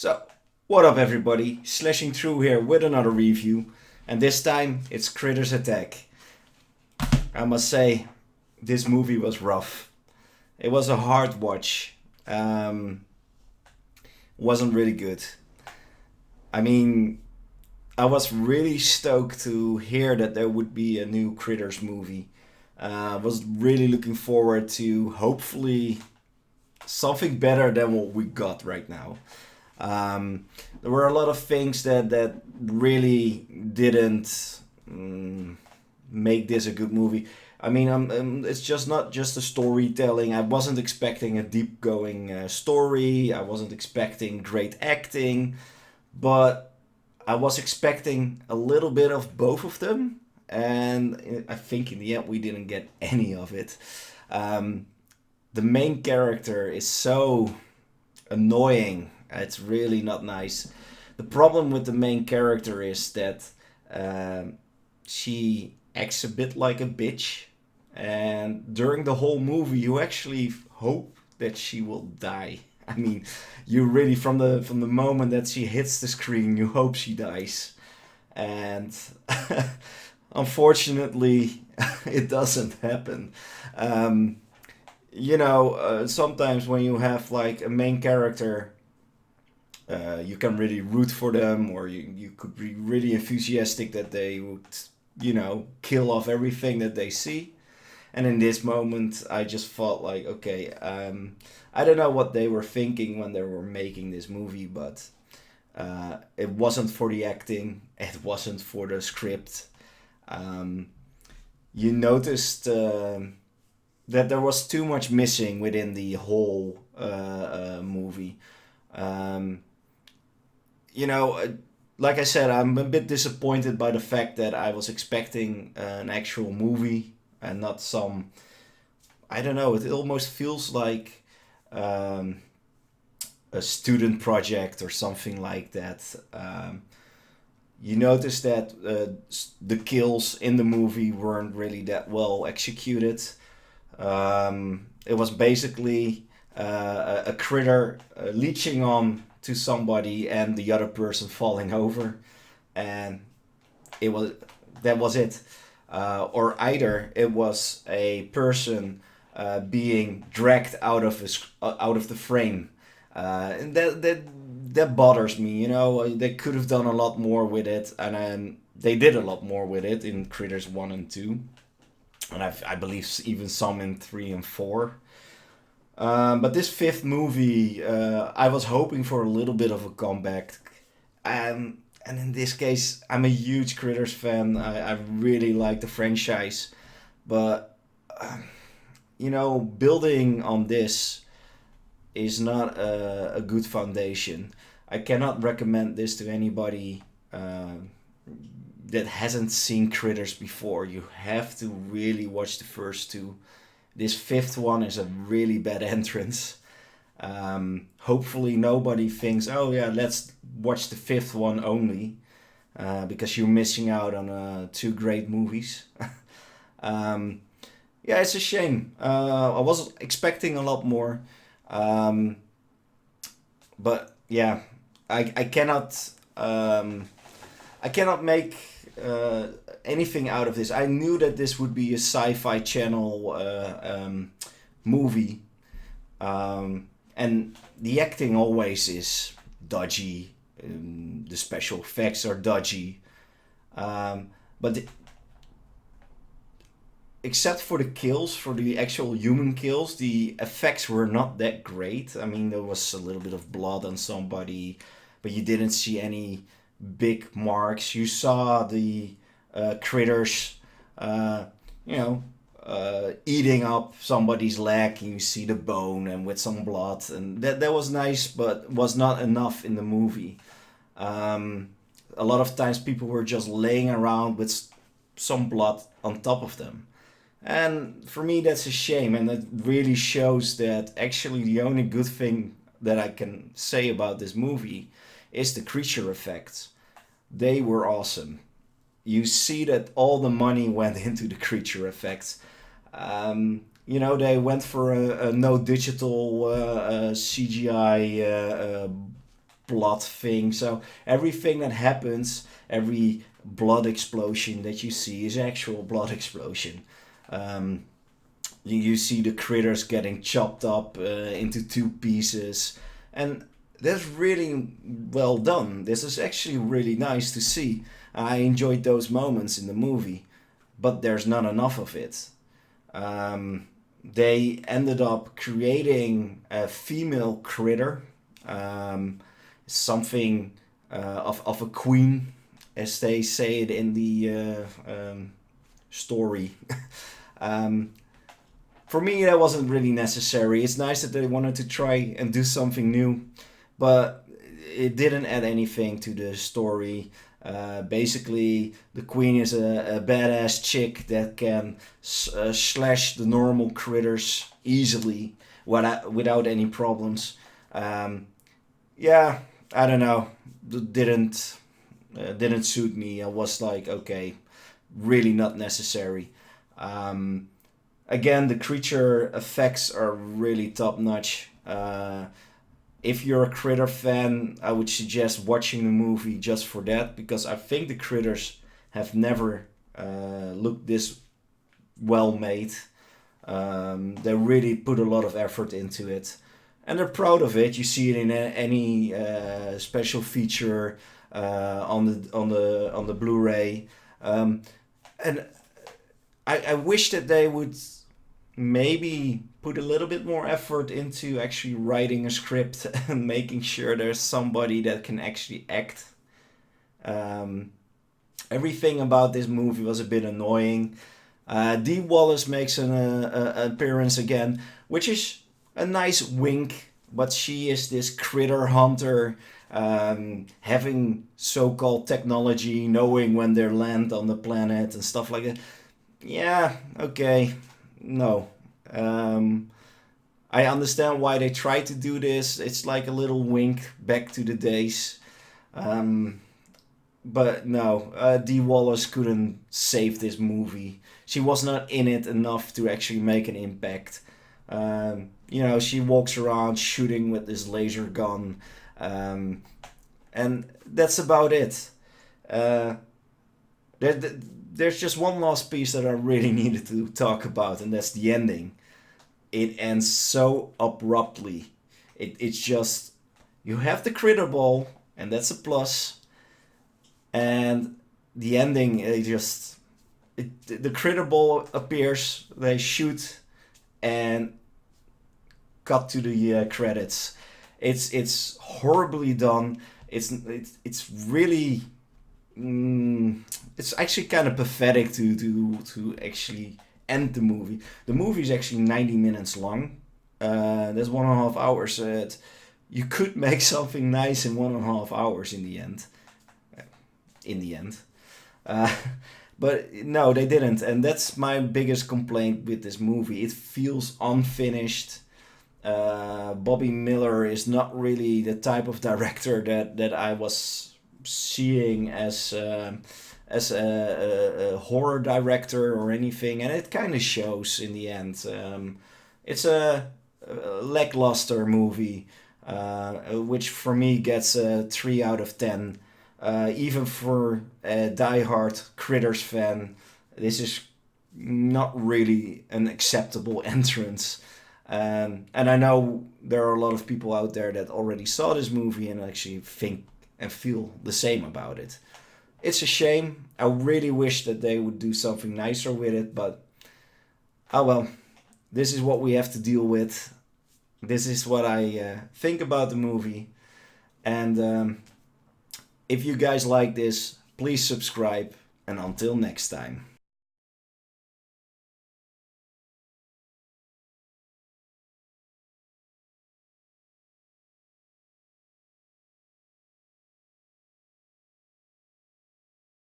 So, what up everybody? Slashing Through here with another review, and this time it's Critters Attack. I must say, this movie was rough. It was a hard watch. Wasn't really good. I mean, I was really stoked to hear that there would be a new Critters movie. Was really looking forward to hopefully something better than what we got right now. There were a lot of things that really didn't make this a good movie. I mean, it's just not just the storytelling. I wasn't expecting a deep going story. I wasn't expecting great acting, but I was expecting a little bit of both of them. And I think in the end we didn't get any of it. Um, the main character is so annoying. It's really not nice. The problem with the main character is that um, she acts a bit like a bitch, and during the whole movie, you actually hope that she will die. I mean, you really from the moment that she hits the screen, you hope she dies, and unfortunately, it doesn't happen. Um, sometimes when you have like a main character, you can really root for them, or you could be really enthusiastic that they would, kill off everything that they see. And in this moment, I just felt like, okay, I don't know what they were thinking when they were making this movie, but it wasn't for the acting, it wasn't for the script. Um, you noticed that there was too much missing within the whole movie. Um, you know, uh, like I said, I'm a bit disappointed by the fact that I was expecting an actual movie and not some. I don't know. It almost feels like um, a student project or something like that. You notice that the kills in the movie weren't really that well executed. It was basically a critter leeching on to somebody and the other person falling over, and it was that was it. Or either it was a person being dragged out of the frame, and that bothers me. They could have done a lot more with it, and they did a lot more with it in Critters 1 and 2, and I believe even some in 3 and 4. But this fifth movie, I was hoping for a little bit of a comeback. And in this case, I'm a huge Critters fan. I really like the franchise. But, building on this is not a good foundation. I cannot recommend this to anybody that hasn't seen Critters before. You have to really watch the first two. This fifth one is a really bad entrance. Hopefully, nobody thinks, oh, yeah, let's watch the fifth one only, because you're missing out on two great movies. um, yeah, it's a shame. I was expecting a lot more. Um, but yeah, I cannot. I cannot make uh, anything out of this. I knew that this would be a sci-fi channel movie, and the acting always is dodgy. The special effects are dodgy, but except for the kills, for the actual human kills, the effects were not that great. I mean, there was a little bit of blood on somebody, but you didn't see any big marks. You saw the critters, uh, you know, eating up somebody's leg, and you see the bone and with some blood, and that was nice, but was not enough in the movie. Um, a lot of times, people were just laying around with some blood on top of them. And for me, that's a shame, and it really shows that actually the only good thing that I can say about this movie is the creature effects. They were awesome. You see that all the money went into the creature effects. They went for a no digital CGI blood thing. So everything that happens, every blood explosion that you see is actual blood explosion. Um, you see the critters getting chopped up into two pieces, and that's really well done. This is actually really nice to see. I enjoyed those moments in the movie, but there's not enough of it. They ended up creating a female critter, um, something of a queen, as they say it in the story. um, for me, that wasn't really necessary. It's nice that they wanted to try and do something new, but it didn't add anything to the story. Basically, the queen is a badass chick that can slash the normal critters easily without any problems. Um, yeah, I don't know. Didn't suit me. I was like, okay, really not necessary. Um, Again, the creature effects are really top notch. If you're a critter fan, I would suggest watching the movie just for that, because I think the critters have never looked this well made. They really put a lot of effort into it, and they're proud of it. You see it in any special feature on the Blu-ray, and I wish that they would maybe put a little bit more effort into actually writing a script and making sure there's somebody that can actually act. Um, Everything about this movie was a bit annoying. Dee Wallace makes an appearance again, which is a nice wink, but she is this critter hunter, having so-called technology, knowing when they land on the planet and stuff like that. Yeah, okay, no. Um, I understand why they try to do this. It's like a little wink back to the days. Um, but no, Dee Wallace couldn't save this movie. She was not in it enough to actually make an impact. She walks around shooting with this laser gun, um, and that's about it. Uh, there, there's just one last piece that I really needed to talk about, and that's the ending. It ends so abruptly. It's just, you have the critter ball, and that's a plus, and the ending, the critter ball appears, they shoot, and cut to the credits. It's horribly done. It's really it's actually kind of pathetic to actually end the movie. The movie is actually 90 minutes long. That's 1.5 hours. You could make something nice in 1.5 hours in the end. In the end. Uh, but no, they didn't. And that's my biggest complaint with this movie. It feels unfinished. Bobby Miller is not really the type of director that I was seeing as a horror director or anything, and it kind of shows in the end. It's a lackluster movie, which for me gets a 3 out of 10. Even for a diehard Critters fan, this is not really an acceptable entrance. And I know there are a lot of people out there that already saw this movie and actually think and feel the same about it. It's a shame. I really wish that they would do something nicer with it, but oh well. This is what we have to deal with. This is what I think about the movie. And if you guys like this, please subscribe. And until next time.